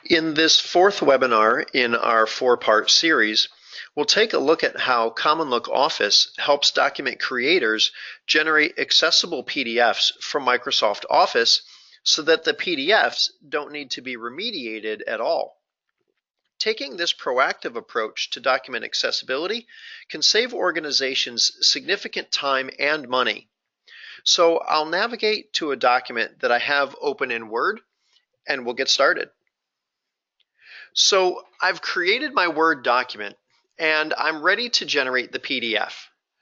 In this fourth webinar in our four-part series, we'll take a look at how CommonLook Office helps document creators generate accessible PDFs from Microsoft Office so that the PDFs don't need to be remediated at all. Taking this proactive approach to document accessibility can save organizations significant time and money. So I'll navigate to a document that I have open in Word, and we'll get started. So I've created my Word document and I'm ready to generate the PDF.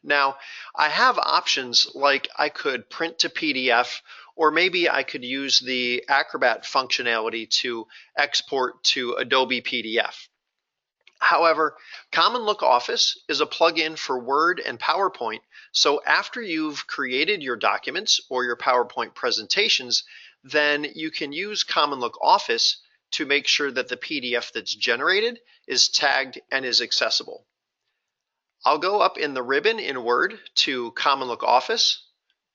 Now, I have options like I could print to PDF, or maybe I could use the Acrobat functionality to export to Adobe PDF. However, CommonLook Office is a plugin for Word and PowerPoint, so after you've created your documents or your PowerPoint presentations, then you can use CommonLook Office to make sure that the PDF that's generated is tagged and is accessible. I'll go up in the ribbon in Word to CommonLook Office,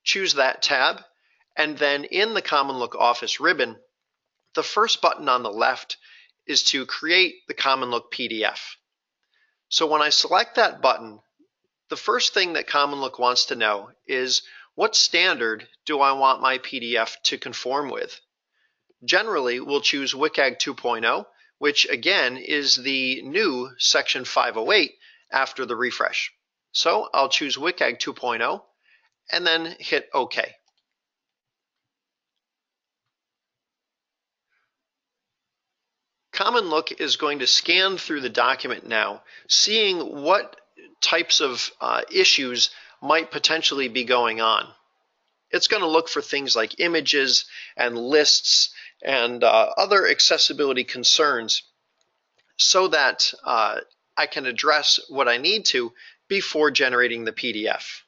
choose that tab, and then in the CommonLook Office ribbon, the first button on the left is to create the CommonLook PDF. So when I select that button, the first thing that CommonLook wants to know is what standard do I want my PDF to conform with? Generally, we'll choose WCAG 2.0, which again is the new Section 508 after the refresh. So I'll choose WCAG 2.0 and then hit OK. CommonLook is going to scan through the document now, seeing what types of issues might potentially be going on. It's going to look for things like images and lists and other accessibility concerns so that I can address what I need to before generating the PDF.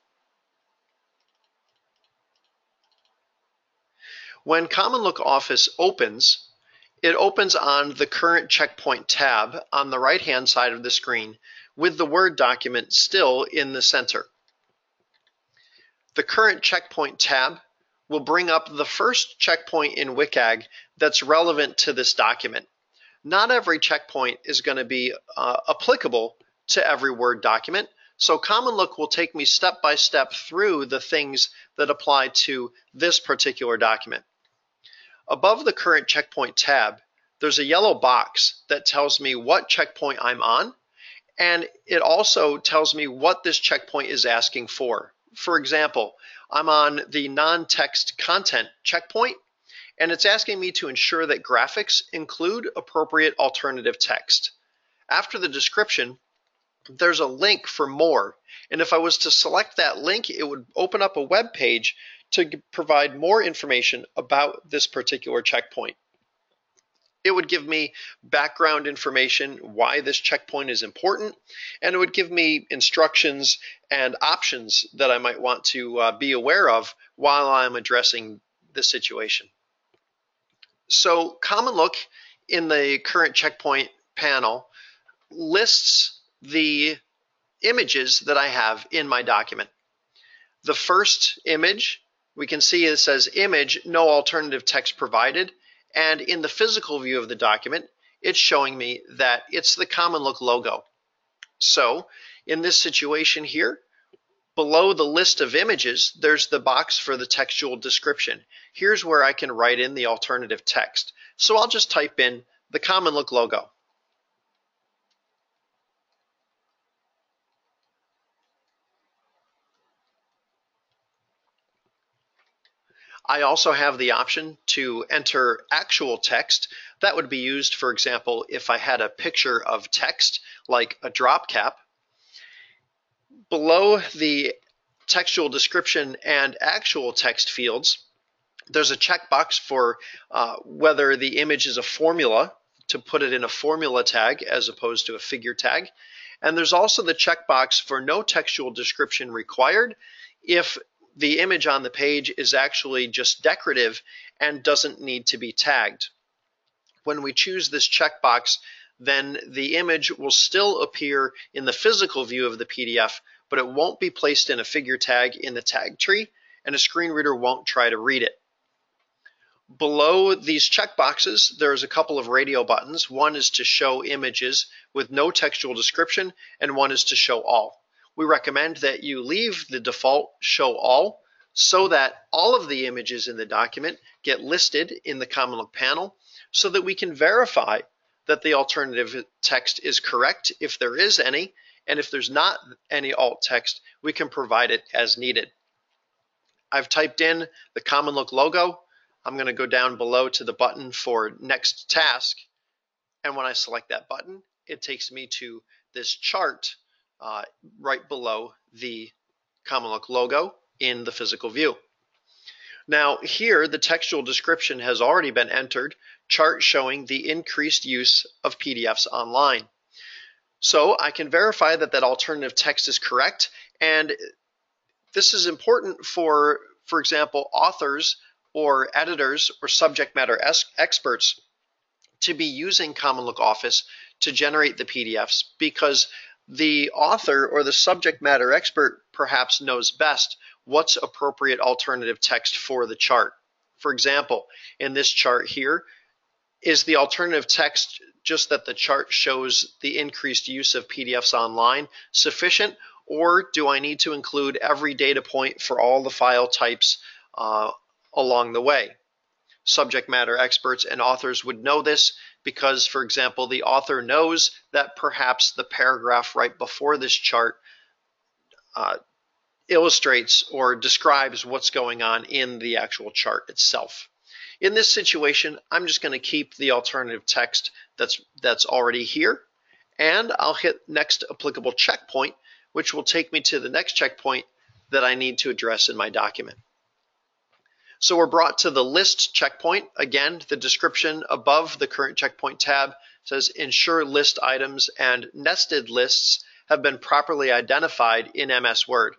When CommonLook Office opens, it opens on the Current Checkpoint tab on the right-hand side of the screen with the Word document still in the center. The Current Checkpoint tab will bring up the first checkpoint in WCAG that's relevant to this document. Not every checkpoint is going to be applicable to every Word document, so CommonLook will take me step by step through the things that apply to this particular document. Above the Current Checkpoint tab, there's a yellow box that tells me what checkpoint I'm on, and it also tells me what this checkpoint is asking for. For example, I'm on the non-text content checkpoint, and it's asking me to ensure that graphics include appropriate alternative text. After the description, there's a link for more, and if I was to select that link, it would open up a web page to provide more information about this particular checkpoint. It would give me background information, why this checkpoint is important, and it would give me instructions and options that I might want to be aware of while I'm addressing the situation. So CommonLook in the Current Checkpoint panel lists the images that I have in my document. The first image, we can see it says image, no alternative text provided. And in the physical view of the document, it's showing me that it's the CommonLook logo. So in this situation here, below the list of images, there's the box for the textual description. Here's where I can write in the alternative text. So I'll just type in the CommonLook logo. I also have the option to enter actual text. That would be used, for example, if I had a picture of text, like a drop cap. Below the textual description and actual text fields, there's a checkbox for whether the image is a formula, to put it in a formula tag as opposed to a figure tag. And there's also the checkbox for no textual description required if the image on the page is actually just decorative and doesn't need to be tagged. When we choose this checkbox, then the image will still appear in the physical view of the PDF, but it won't be placed in a figure tag in the tag tree, and a screen reader won't try to read it. Below these checkboxes, there's a couple of radio buttons. One is to show images with no textual description, and one is to show all. We recommend that you leave the default show all so that all of the images in the document get listed in the CommonLook panel so that we can verify that the alternative text is correct if there is any, and if there's not any alt text, we can provide it as needed. I've typed in the CommonLook logo. I'm going to go down below to the button for next task, and when I select that button, it takes me to this chart right below the CommonLook logo in the physical view. Now here, the textual description has already been entered, chart showing the increased use of PDFs online. So I can verify that that alternative text is correct, and this is important for example, authors or editors or subject matter experts to be using CommonLook Office to generate the PDFs, because the author or the subject matter expert perhaps knows best what's appropriate alternative text for the chart. For example, in this chart here, is the alternative text just that the chart shows the increased use of PDFs online sufficient, or do I need to include every data point for all the file types along the way? Subject matter experts and authors would know this because, for example, the author knows that perhaps the paragraph right before this chart illustrates or describes what's going on in the actual chart itself. In this situation, I'm just going to keep the alternative text that's already here, and I'll hit next applicable checkpoint, which will take me to the next checkpoint that I need to address in my document. So we're brought to the list checkpoint. Again, the description above the current checkpoint tab says ensure list items and nested lists have been properly identified in MS Word.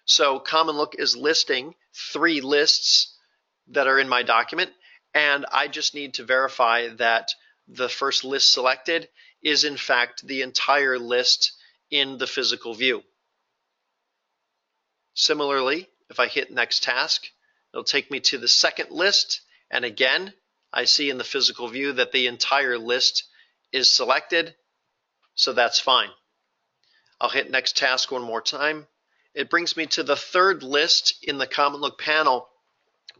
So CommonLook is listing 3 lists that are in my document, and I just need to verify that the first list selected is in fact the entire list in the physical view. Similarly, if I hit next task, it'll take me to the second list, and again, I see in the physical view that the entire list is selected, so that's fine. I'll hit next task one more time. It brings me to the third list in the CommonLook panel,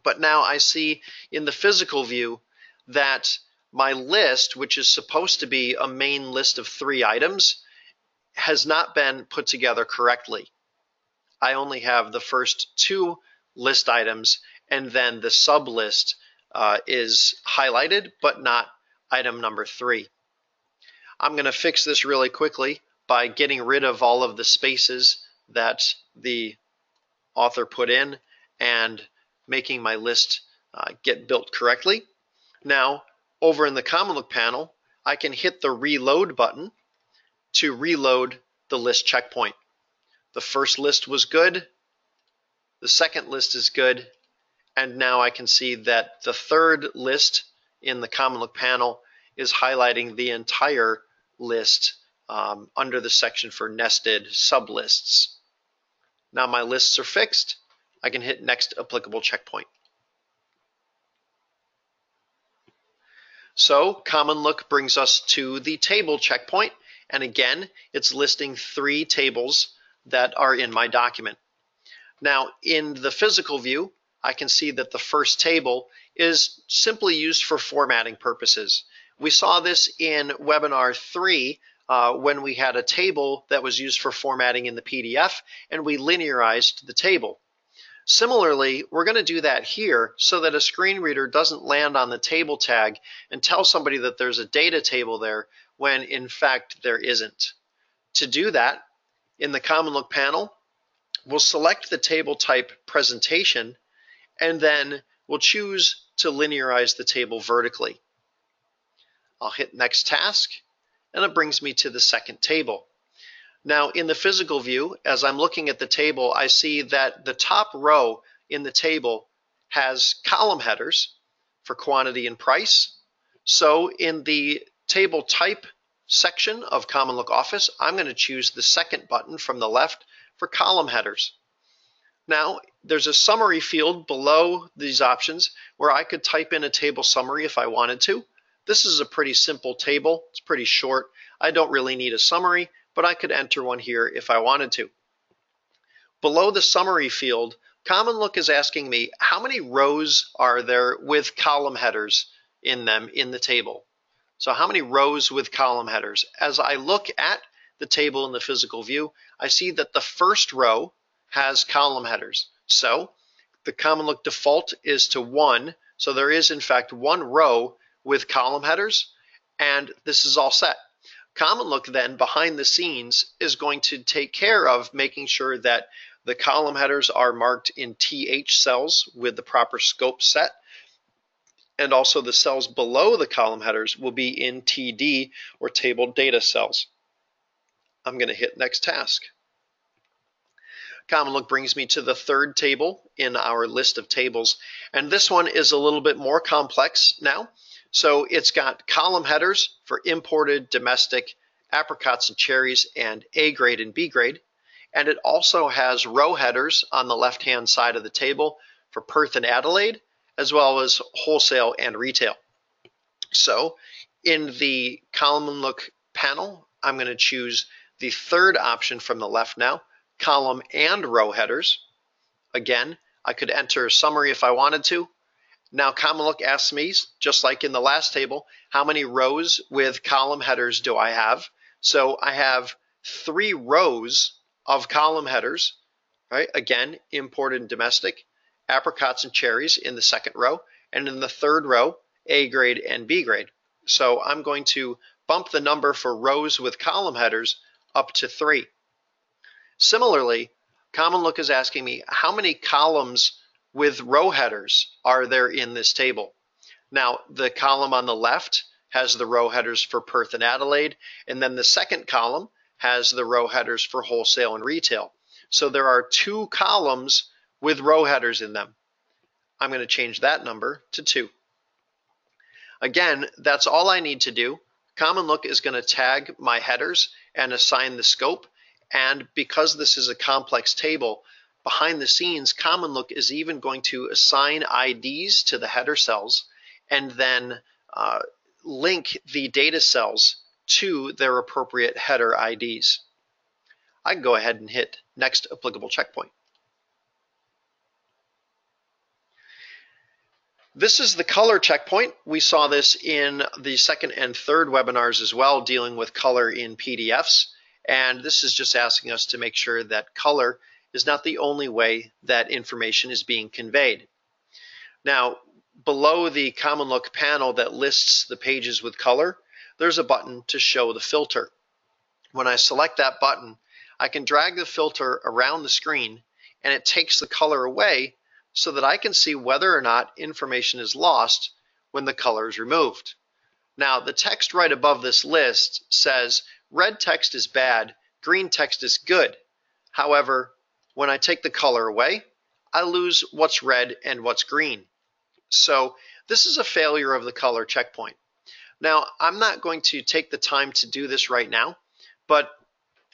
but now I see in the physical view that my list, which is supposed to be a main list of 3 items, has not been put together correctly. I only have the first 2 list items, and then the sub list is highlighted, but not item number 3. I'm going to fix this really quickly by getting rid of all of the spaces that the author put in and making my list get built correctly. Now, over in the CommonLook panel, I can hit the reload button to reload the list checkpoint. The first list was good, the second list is good, and now I can see that the third list in the CommonLook panel is highlighting the entire list under the section for nested sublists. Now my lists are fixed. I can hit next applicable checkpoint. So CommonLook brings us to the table checkpoint, and again, it's listing 3 tables that are in my document. Now, in the physical view, I can see that the first table is simply used for formatting purposes. We saw this in webinar 3 when we had a table that was used for formatting in the PDF, and we linearized the table. Similarly, we're going to do that here so that a screen reader doesn't land on the table tag and tell somebody that there's a data table there when in fact there isn't. To do that, in the CommonLook panel, we'll select the table type presentation, and then we'll choose to linearize the table vertically. I'll hit next task, and it brings me to the second table. Now, in the physical view, as I'm looking at the table, I see that the top row in the table has column headers for quantity and price. So in the table type section of CommonLook Office, I'm going to choose the second button from the left for column headers. Now, there's a summary field below these options where I could type in a table summary if I wanted to. This is a pretty simple table. It's pretty short. I don't really need a summary, but I could enter one here if I wanted to. Below the summary field, CommonLook is asking me how many rows are there with column headers in them in the table. So how many rows with column headers? As I look at the table in the physical view, I see that the first row has column headers. So the CommonLook default is to 1. So there is in fact 1 row with column headers, and this is all set. CommonLook then behind the scenes is going to take care of making sure that the column headers are marked in TH cells with the proper scope set, and also the cells below the column headers will be in TD or table data cells. I'm going to hit next task. CommonLook brings me to the third table in our list of tables, and this one is a little bit more complex now. So it's got column headers for imported, domestic, apricots and cherries, and A grade and B grade. And it also has row headers on the left-hand side of the table for Perth and Adelaide, as well as wholesale and retail. So in the CommonLook panel, I'm going to choose the third option from the left now, column and row headers. Again, I could enter summary if I wanted to. Now CommonLook asks me, just like in the last table, how many rows with column headers do I have? So I have 3 rows of column headers, right? Again, imported and domestic, apricots and cherries in the second row, and in the third row, A grade and B grade. So I'm going to bump the number for rows with column headers up to 3. Similarly, CommonLook is asking me how many columns with row headers are there in this table. Now, the column on the left has the row headers for Perth and Adelaide, and then the second column has the row headers for wholesale and retail. So there are 2 columns with row headers in them. I'm going to change that number to 2. Again, that's all I need to do. CommonLook is going to tag my headers and assign the scope. And because this is a complex table, behind the scenes, CommonLook is even going to assign IDs to the header cells and then link the data cells to their appropriate header IDs. I can go ahead and hit next applicable checkpoint. This is the color checkpoint. We saw this in the second and third webinars as well, dealing with color in PDFs. And this is just asking us to make sure that color is not the only way that information is being conveyed. Now, below the CommonLook panel that lists the pages with color, there's a button to show the filter. When I select that button, I can drag the filter around the screen and it takes the color away so that I can see whether or not information is lost when the color is removed. Now, the text right above this list says red text is bad, green text is good. However, when I take the color away, I lose what's red and what's green. So this is a failure of the color checkpoint. Now, I'm not going to take the time to do this right now, but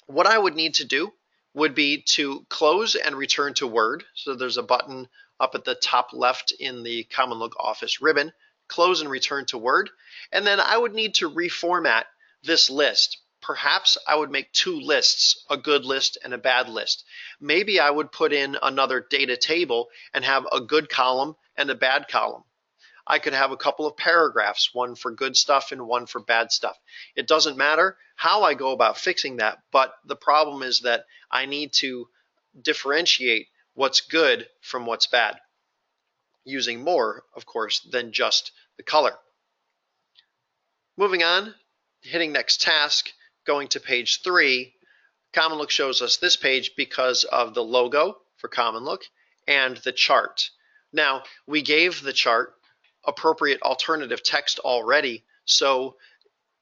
what I would need to do would be to close and return to Word. So there's a button up at the top left in the CommonLook Office ribbon, close and return to Word, and then I would need to reformat this list. Perhaps I would make 2 lists, a good list and a bad list. Maybe I would put in another data table and have a good column and a bad column. I could have a couple of paragraphs, one for good stuff and one for bad stuff. It doesn't matter how I go about fixing that, but the problem is that I need to differentiate what's good from what's bad, using more, of course, than just the color. Moving on, hitting next task, going to page 3, CommonLook shows us this page because of the logo for CommonLook and the chart. Now, we gave the chart appropriate alternative text already, so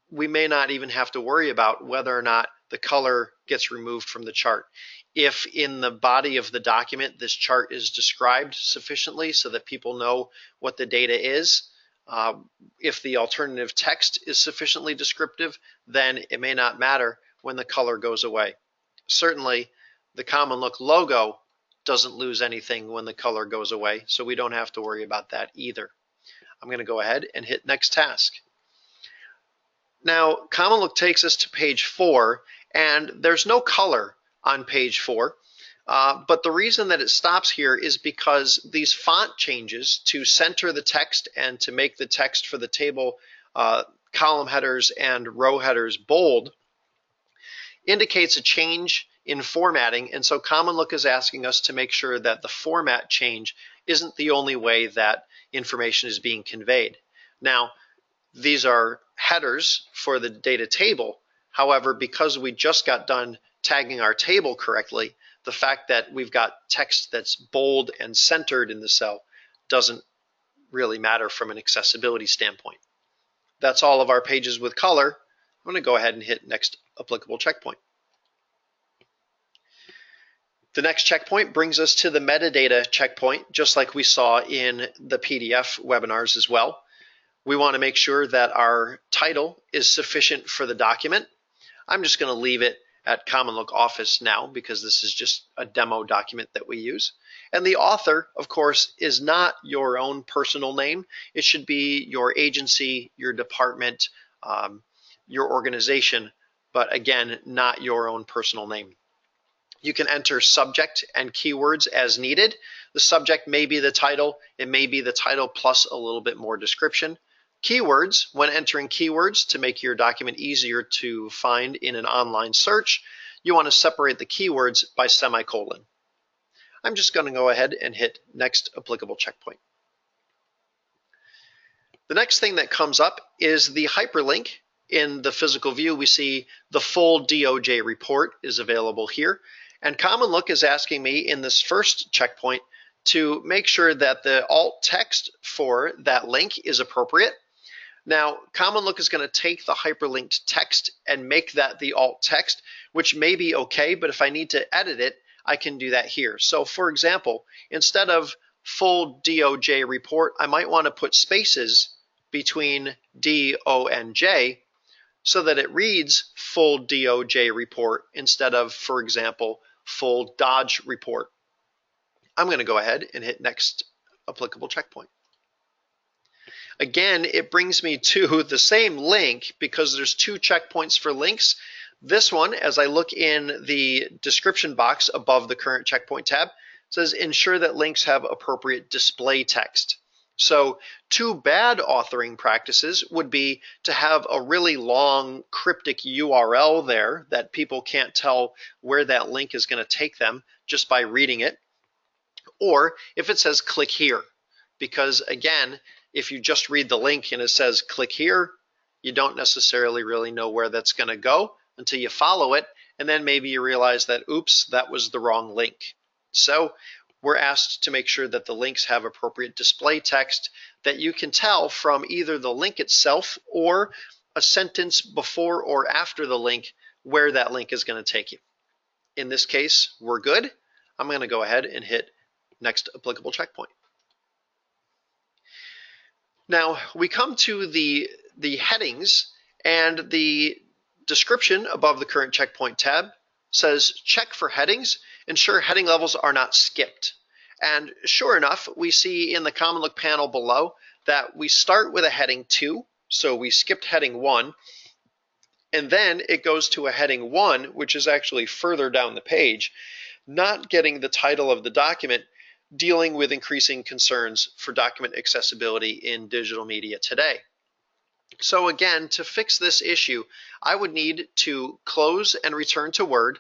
we may not even have to worry about whether or not the color gets removed from the chart. If in the body of the document this chart is described sufficiently so that people know what the data is, if the alternative text is sufficiently descriptive, then it may not matter when the color goes away. Certainly, the CommonLook logo doesn't lose anything when the color goes away, so we don't have to worry about that either. I'm going to go ahead and hit Next Task. Now, CommonLook takes us to page 4, and there's no color on page 4. But the reason that it stops here is because these font changes to center the text and to make the text for the table column headers and row headers bold indicates a change in formatting, and so CommonLook is asking us to make sure that the format change isn't the only way that information is being conveyed. Now, these are headers for the data table. However, because we just got done tagging our table correctly, the fact that we've got text that's bold and centered in the cell doesn't really matter from an accessibility standpoint. That's all of our pages with color. I'm going to go ahead and hit Next Applicable Checkpoint. The next checkpoint brings us to the metadata checkpoint, just like we saw in the PDF webinars as well. We want to make sure that our title is sufficient for the document. I'm just going to leave it at CommonLook Office now because this is just a demo document that we use. And the author, of course, is not your own personal name. It should be your agency, your department, your organization, but again, not your own personal name. You can enter subject and keywords as needed. The subject may be the title. It may be the title plus a little bit more description. Keywords, when entering keywords to make your document easier to find in an online search, you want to separate the keywords by semicolon. I'm just going to go ahead and hit Next Applicable Checkpoint. The next thing that comes up is the hyperlink. In the physical view, we see the full DOJ report is available here. And CommonLook is asking me in this first checkpoint to make sure that the alt text for that link is appropriate. Now, CommonLook is going to take the hyperlinked text and make that the alt text, which may be okay, but if I need to edit it, I can do that here. So for example, instead of full DOJ report, I might want to put spaces between D, O, and J so that it reads full DOJ report instead of, for example, full Dodge report. I'm going to go ahead and hit Next Applicable Checkpoint. Again, it brings me to the same link because there's two checkpoints for links. This one, as I look in the description box above the current checkpoint tab, says ensure that links have appropriate display text. So two bad authoring practices would be to have a really long cryptic URL there that people can't tell where that link is going to take them just by reading it. Or if it says click here, because again, if you just read the link and it says click here, you don't necessarily really know where that's going to go until you follow it, and then maybe you realize that, oops, that was the wrong link. So we're asked to make sure that the links have appropriate display text that you can tell from either the link itself or a sentence before or after the link where that link is going to take you. In this case, we're good. I'm going to go ahead and hit Next Applicable Checkpoint. Now we come to the headings, and the description above the current checkpoint tab says check for headings, ensure heading levels are not skipped. And sure enough, we see in the CommonLook panel below that we start with a heading 2, so we skipped heading 1, and then it goes to a heading 1, which is actually further down the page, not getting the title of the document, dealing with increasing concerns for document accessibility in digital media today. So again, to fix this issue, I would need to close and return to Word,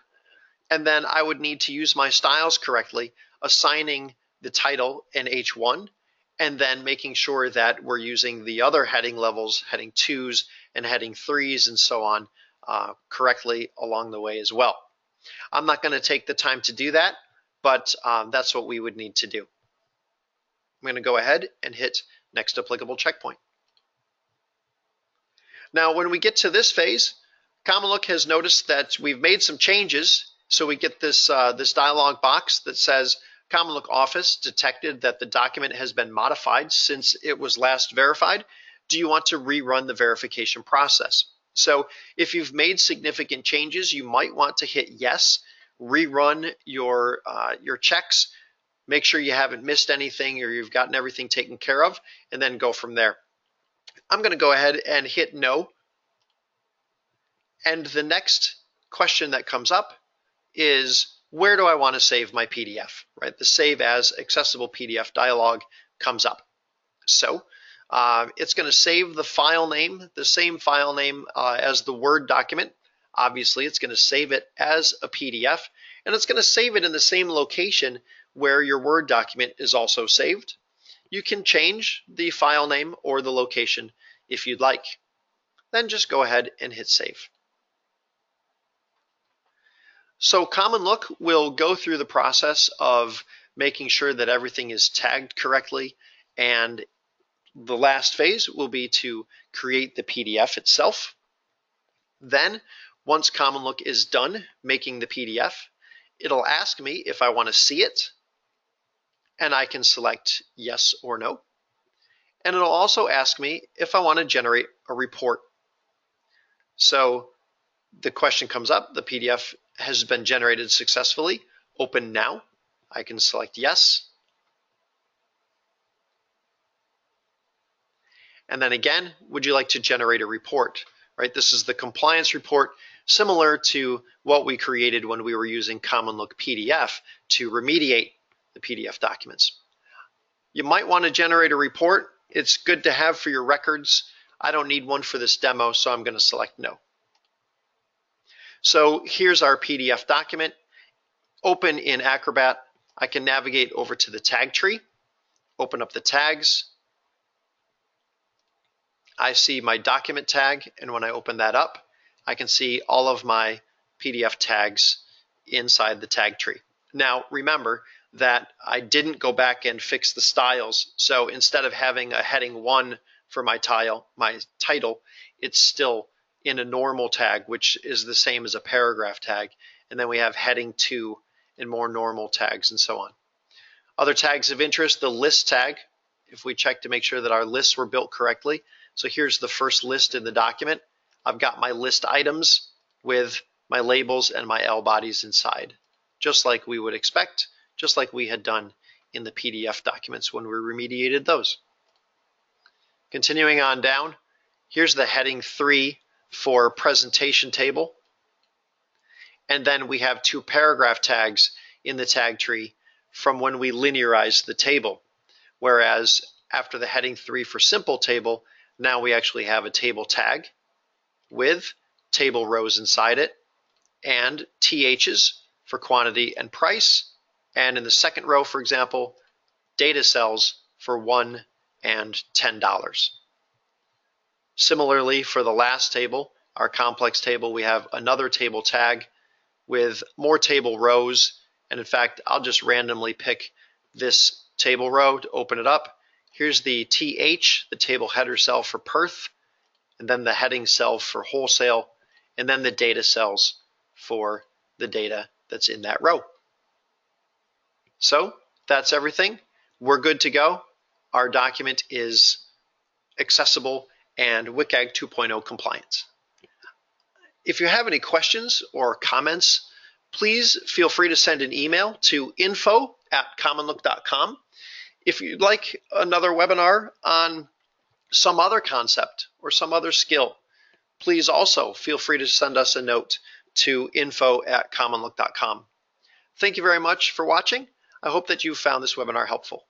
and then I would need to use my styles correctly, assigning the title in H1, and then making sure that we're using the other heading levels, heading 2s and heading 3s and so on, correctly along the way as well. I'm not going to take the time to do that, but that's what we would need to do. I'm going to go ahead and hit Next Applicable Checkpoint. Now, when we get to this phase, CommonLook has noticed that we've made some changes, so we get this, this dialog box that says CommonLook Office detected that the document has been modified since it was last verified. Do you want to rerun the verification process? So if you've made significant changes, you might want to hit yes rerun your checks, make sure you haven't missed anything or you've gotten everything taken care of, and then go from there. I'm going to go ahead and hit no. And the next question that comes up is, where do I want to save my PDF, right? The Save as Accessible PDF dialog comes up. So it's going to save the file name, the same file name as the Word document. Obviously, it's going to save it as a PDF, and it's going to save it in the same location where your Word document is also saved. You can change the file name or the location if you'd like. Then just go ahead and hit save. So CommonLook will go through the process of making sure that everything is tagged correctly, and the last phase will be to create the PDF itself. Then, once CommonLook is done making the PDF, it'll ask me if I want to see it, and I can select yes or no. And it'll also ask me if I want to generate a report. So the question comes up, the PDF has been generated successfully. Open now. I can select yes. And then again, would you like to generate a report? Right? This is the compliance report, similar to what we created when we were using CommonLook PDF to remediate the PDF documents. You might want to generate a report. It's good to have for your records. I don't need one for this demo, so I'm going to select no. So here's our PDF document. Open in Acrobat. I can navigate over to the tag tree, open up the tags. I see my document tag, and when I open that up, I can see all of my PDF tags inside the tag tree. Now, remember that I didn't go back and fix the styles, so instead of having a heading 1 for my title, it's still in a normal tag, which is the same as a paragraph tag, and then we have heading 2 and more normal tags and so on. Other tags of interest, the list tag, if we check to make sure that our lists were built correctly. So here's the first list in the document. I've got my list items with my labels and my L bodies inside, just like we would expect, just like we had done in the PDF documents when we remediated those. Continuing on down, here's the heading 3 for presentation table. And then we have 2 paragraph tags in the tag tree from when we linearized the table. Whereas after the heading 3 for simple table, now we actually have a table tag with table rows inside it and THs for quantity and price. And in the second row, for example, data cells for $1 and $10. Similarly, for the last table, our complex table, we have another table tag with more table rows. And in fact, I'll just randomly pick this table row to open it up. Here's the TH, the table header cell for Perth, and then the heading cell for wholesale, and then the data cells for the data that's in that row. So that's everything. We're good to go. Our document is accessible and WCAG 2.0 compliant. If you have any questions or comments, please feel free to send an email to info@commonlook.com. If you'd like another webinar on some other concept or some other skill, please also feel free to send us a note to info@commonlook.com. Thank you very much for watching. I hope that you found this webinar helpful.